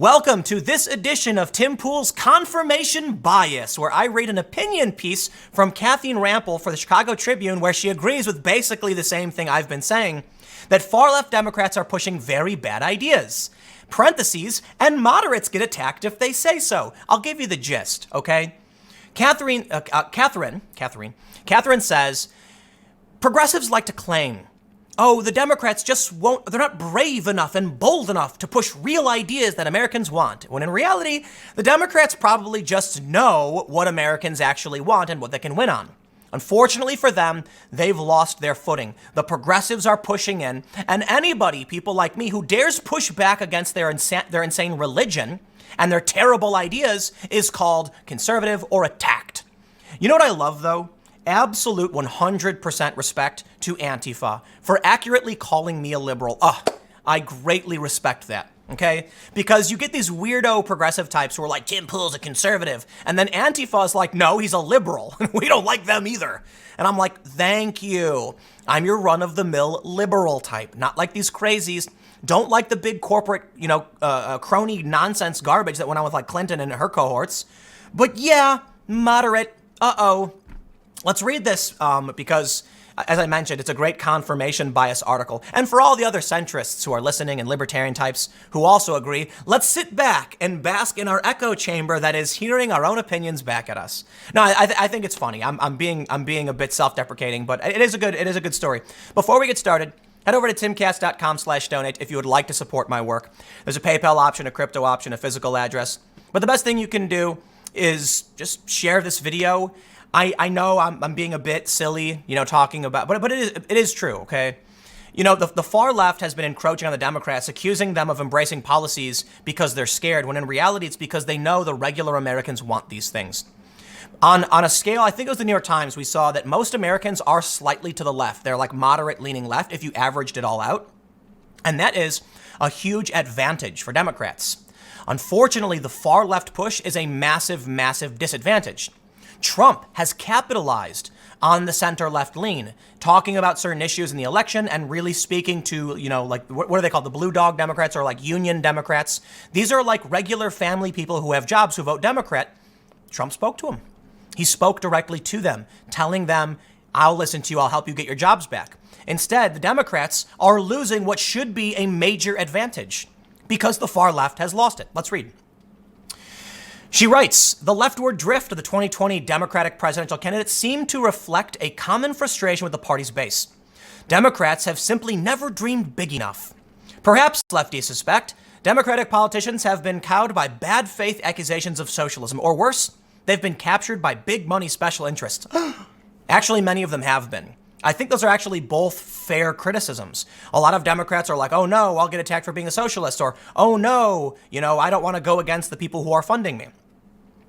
Welcome to this edition of Tim Pool's Confirmation Bias, where I read an opinion piece from Kathleen Rampel for the Chicago Tribune where she agrees with basically the same thing I've been saying, that far-left Democrats are pushing very bad ideas. Parentheses, and moderates get attacked if they say so. I'll give you the gist, okay? Catherine says, progressives like to claim, oh, the Democrats just won't, they're not brave enough and bold enough to push real ideas that Americans want. When in reality, the Democrats probably just know what Americans actually want and what they can win on. Unfortunately for them, they've lost their footing. The progressives are pushing in, and anybody, people like me, who dares push back against their insane religion and their terrible ideas is called conservative or attacked. You know what I love, though? Absolute 100% respect to Antifa for accurately calling me a liberal. I greatly respect that, okay? Because you get these weirdo progressive types who are like, Tim Pool's a conservative. And then Antifa is like, no, he's a liberal. We don't like them either. And I'm like, thank you. I'm your run-of-the-mill liberal type, not like these crazies. Don't like the big corporate, crony nonsense garbage that went on with like Clinton and her cohorts. But yeah, moderate, Let's read this because, as I mentioned, it's a great confirmation bias article. And for all the other centrists who are listening and libertarian types who also agree, let's sit back and bask in our echo chamber that is hearing our own opinions back at us. No, I think it's funny. I'm being a bit self-deprecating, but it is a good story. Before we get started, head over to timcast.com/donate if you would like to support my work. There's a PayPal option, a crypto option, a physical address. But the best thing you can do is just share this video. I know I'm being a bit silly, talking about, but it is true, okay? The far left has been encroaching on the Democrats, accusing them of embracing policies because they're scared, when in reality it's because they know the regular Americans want these things. On a scale, I think it was the New York Times, we saw that most Americans are slightly to the left. They're like moderate leaning left if you averaged it all out. And that is a huge advantage for Democrats. Unfortunately, the far left push is a massive, massive disadvantage. Trump has capitalized on the center-left lean, talking about certain issues in the election and really speaking to, what are they called? The blue dog Democrats or like union Democrats. These are like regular family people who have jobs who vote Democrat. Trump spoke to them. He spoke directly to them, telling them, I'll listen to you, I'll help you get your jobs back. Instead, the Democrats are losing what should be a major advantage because the far left has lost it. Let's read. She writes, the leftward drift of the 2020 Democratic presidential candidates seemed to reflect a common frustration with the party's base. Democrats have simply never dreamed big enough. Perhaps, lefties suspect, Democratic politicians have been cowed by bad faith accusations of socialism, or worse, they've been captured by big money special interests. Actually, many of them have been. I think those are actually both fair criticisms. A lot of Democrats are like, oh no, I'll get attacked for being a socialist, or oh no, I don't want to go against the people who are funding me.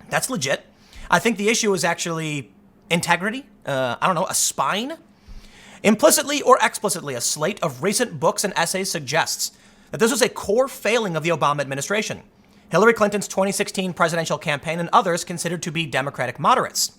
That's legit. I think the issue is actually integrity, a spine. Implicitly or explicitly, a slate of recent books and essays suggests that this was a core failing of the Obama administration. Hillary Clinton's 2016 presidential campaign and others considered to be Democratic moderates.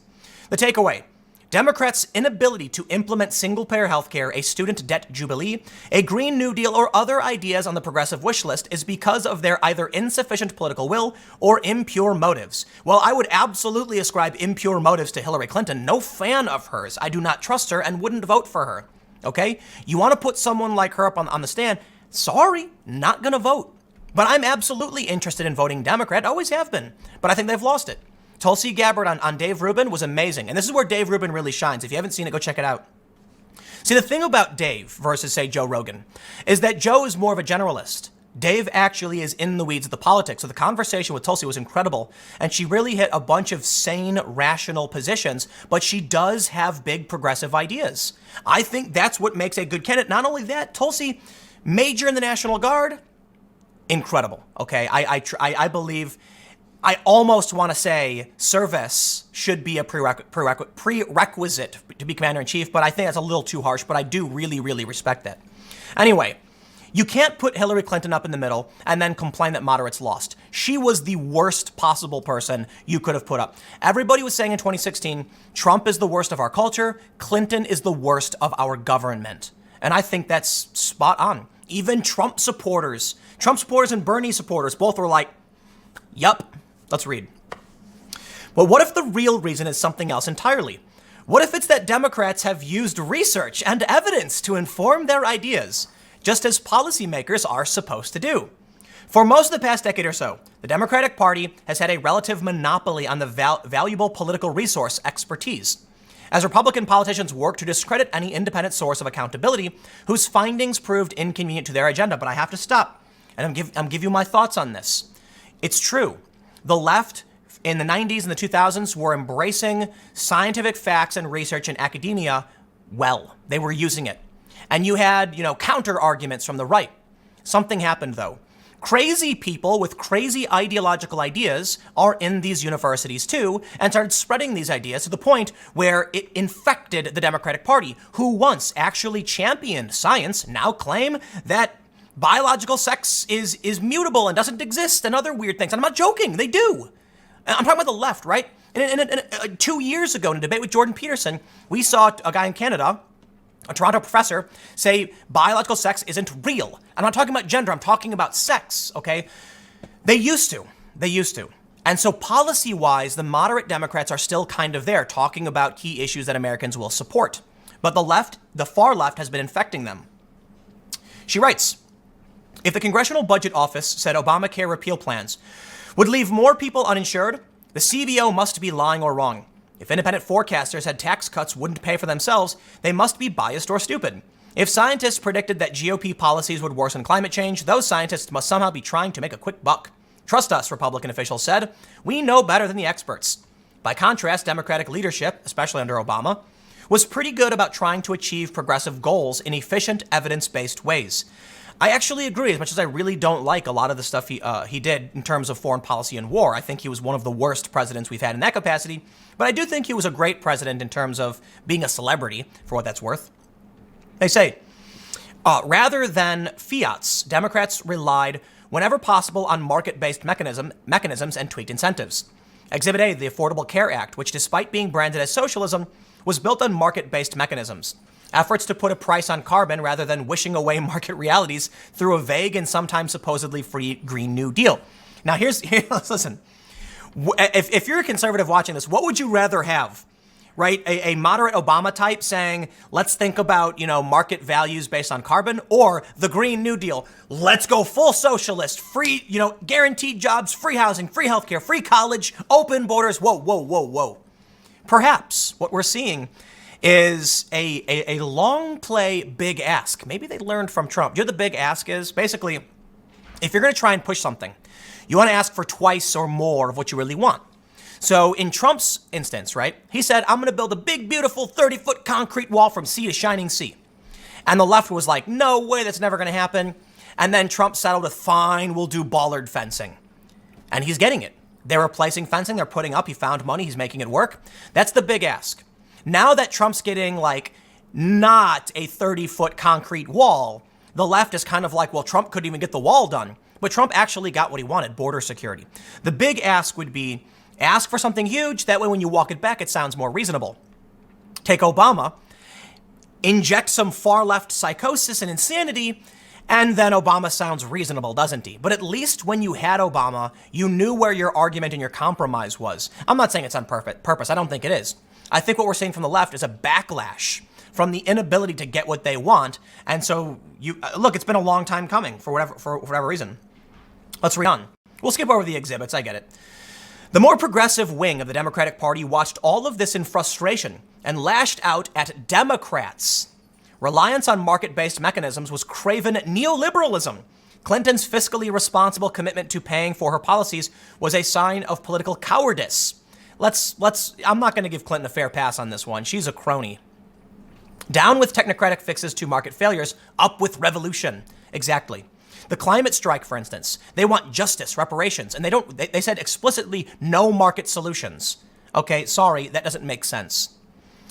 The takeaway: Democrats' inability to implement single-payer healthcare, a student debt jubilee, a Green New Deal, or other ideas on the progressive wish list is because of their either insufficient political will or impure motives. Well, I would absolutely ascribe impure motives to Hillary Clinton. No fan of hers. I do not trust her and wouldn't vote for her. Okay? You want to put someone like her up on the stand? Sorry, not going to vote. But I'm absolutely interested in voting Democrat. Always have been. But I think they've lost it. Tulsi Gabbard on Dave Rubin was amazing. And this is where Dave Rubin really shines. If you haven't seen it, go check it out. See, the thing about Dave versus, say, Joe Rogan is that Joe is more of a generalist. Dave actually is in the weeds of the politics. So the conversation with Tulsi was incredible. And she really hit a bunch of sane, rational positions. But she does have big progressive ideas. I think that's what makes a good candidate. Not only that, Tulsi, major in the National Guard, incredible. Okay, I believe... I almost want to say service should be a prerequisite to be commander-in-chief, but I think that's a little too harsh, but I do really, really respect that. Anyway, you can't put Hillary Clinton up in the middle and then complain that moderates lost. She was the worst possible person you could have put up. Everybody was saying in 2016, Trump is the worst of our culture, Clinton is the worst of our government. And I think that's spot on. Even Trump supporters Trump supporters and Bernie supporters both were like, yup. Let's read. But what if the real reason is something else entirely? What if it's that Democrats have used research and evidence to inform their ideas, just as policymakers are supposed to do? For most of the past decade or so, the Democratic Party has had a relative monopoly on the valuable political resource expertise. As Republican politicians work to discredit any independent source of accountability whose findings proved inconvenient to their agenda. But I have to stop, and I'm give you my thoughts on this. It's true. The left in the 90s and the 2000s were embracing scientific facts and research in academia well. They were using it. And you had, counter arguments from the right. Something happened, though. Crazy people with crazy ideological ideas are in these universities too, and started spreading these ideas to the point where it infected the Democratic Party, who once actually championed science, now claim that biological sex is mutable and doesn't exist and other weird things. And I'm not joking, they do. I'm talking about the left, right? 2 years ago in a debate with Jordan Peterson, we saw a guy in Canada, a Toronto professor, say biological sex isn't real. I'm not talking about gender, I'm talking about sex, okay? They used to. And so policy-wise, the moderate Democrats are still kind of there, talking about key issues that Americans will support. But the far left has been infecting them. She writes, if the Congressional Budget Office said Obamacare repeal plans would leave more people uninsured, the CBO must be lying or wrong. If independent forecasters had tax cuts wouldn't pay for themselves, they must be biased or stupid. If scientists predicted that GOP policies would worsen climate change, those scientists must somehow be trying to make a quick buck. Trust us, Republican officials said. We know better than the experts. By contrast, Democratic leadership, especially under Obama, was pretty good about trying to achieve progressive goals in efficient, evidence-based ways. I actually agree, as much as I really don't like a lot of the stuff he did in terms of foreign policy and war. I think he was one of the worst presidents we've had in that capacity. But I do think he was a great president in terms of being a celebrity, for what that's worth. They say, rather than fiats, Democrats relied whenever possible on market-based mechanisms and tweaked incentives. Exhibit A, the Affordable Care Act, which despite being branded as socialism, was built on market-based mechanisms. Efforts to put a price on carbon rather than wishing away market realities through a vague and sometimes supposedly free Green New Deal. Now listen, if you're a conservative watching this, what would you rather have? Right? A moderate Obama type saying, let's think about, market values based on carbon, or the Green New Deal. Let's go full socialist, free, guaranteed jobs, free housing, free healthcare, free college, open borders. Whoa. Perhaps what we're seeing is a long play big ask. Maybe they learned from Trump. The big ask is basically, if you're going to try and push something, you want to ask for twice or more of what you really want. So in Trump's instance, right, he said, I'm going to build a big, beautiful 30-foot concrete wall from sea to shining sea. And the left was like, no way, that's never going to happen. And then Trump settled with, fine, we'll do bollard fencing. And he's getting it. They're replacing fencing, they're putting up, he found money, he's making it work. That's the big ask. Now that Trump's getting, not a 30-foot concrete wall, the left is kind of like, well, Trump couldn't even get the wall done. But Trump actually got what he wanted, border security. The big ask would be, ask for something huge, that way when you walk it back, it sounds more reasonable. Take Obama, inject some far-left psychosis and insanity, and then Obama sounds reasonable, doesn't he? But at least when you had Obama, you knew where your argument and your compromise was. I'm not saying it's on purpose. I don't think it is. I think what we're seeing from the left is a backlash from the inability to get what they want. And so, look, it's been a long time coming for whatever reason. Let's read on. We'll skip over the exhibits. I get it. The more progressive wing of the Democratic Party watched all of this in frustration and lashed out at Democrats. Reliance on market-based mechanisms was craven neoliberalism. Clinton's fiscally responsible commitment to paying for her policies was a sign of political cowardice. I'm not going to give Clinton a fair pass on this one. She's a crony. Down with technocratic fixes to market failures, up with revolution. Exactly. The climate strike, for instance, they want justice, reparations, and they said explicitly no market solutions. Okay, sorry, that doesn't make sense.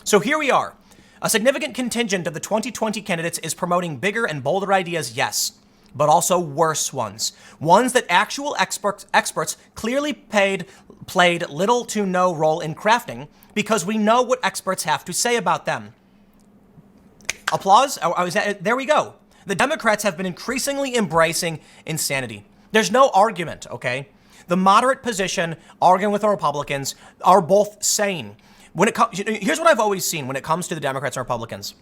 So here we are. A significant contingent of the 2020 candidates is promoting bigger and bolder ideas, yes, but also worse ones. Ones that actual experts clearly played little to no role in crafting because we know what experts have to say about them. Applause? There we go. The Democrats have been increasingly embracing insanity. There's no argument, okay? The moderate position, arguing with the Republicans, are both sane. Here's what I've always seen when it comes to the Democrats and Republicans.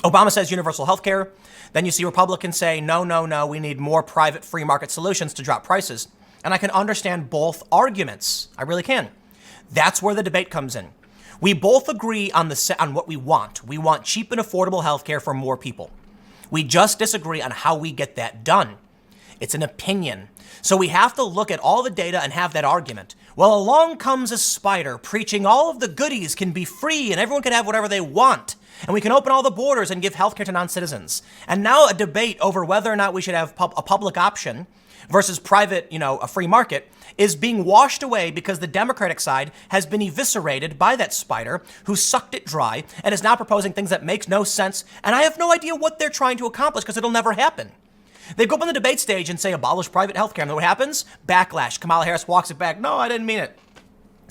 Obama says universal health care. Then you see Republicans say, no, we need more private free market solutions to drop prices. And I can understand both arguments. I really can. That's where the debate comes in. We both agree on what we want. We want cheap and affordable health care for more people. We just disagree on how we get that done. It's an opinion. So we have to look at all the data and have that argument. Well, along comes a spider preaching all of the goodies can be free and everyone can have whatever they want. And we can open all the borders and give healthcare to non-citizens. And now a debate over whether or not we should have a public option versus private, a free market is being washed away because the Democratic side has been eviscerated by that spider who sucked it dry and is now proposing things that makes no sense. And I have no idea what they're trying to accomplish because it'll never happen. They go up on the debate stage and say abolish private healthcare. And then what happens? Backlash. Kamala Harris walks it back. No, I didn't mean it.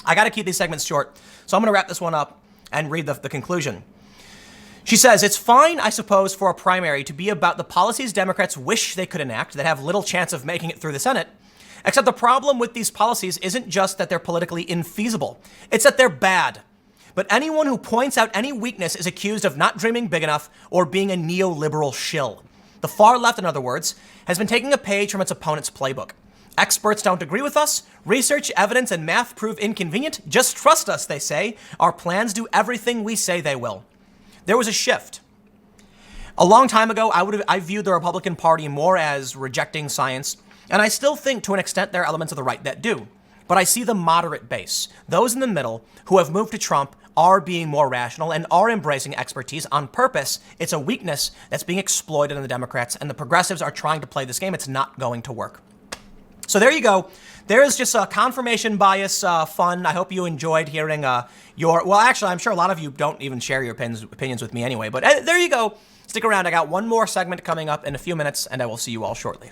I got to keep these segments short. So I'm going to wrap this one up and read the conclusion. She says, it's fine, I suppose, for a primary to be about the policies Democrats wish they could enact that have little chance of making it through the Senate. Except the problem with these policies isn't just that they're politically infeasible. It's that they're bad. But anyone who points out any weakness is accused of not dreaming big enough or being a neoliberal shill. The far left, in other words, has been taking a page from its opponent's playbook. Experts don't agree with us. Research, evidence, and math prove inconvenient. Just trust us, they say. Our plans do everything we say they will. There was a shift. A long time ago, I viewed the Republican Party more as rejecting science, and I still think to an extent there are elements of the right that do. But I see the moderate base, those in the middle who have moved to Trump, are being more rational and are embracing expertise on purpose. It's a weakness that's being exploited in the Democrats, and the progressives are trying to play this game. It's not going to work. So there you go. There's just a confirmation bias fun. I hope you enjoyed hearing well, actually, I'm sure a lot of you don't even share your opinions with me anyway, but there you go. Stick around. I got one more segment coming up in a few minutes, and I will see you all shortly.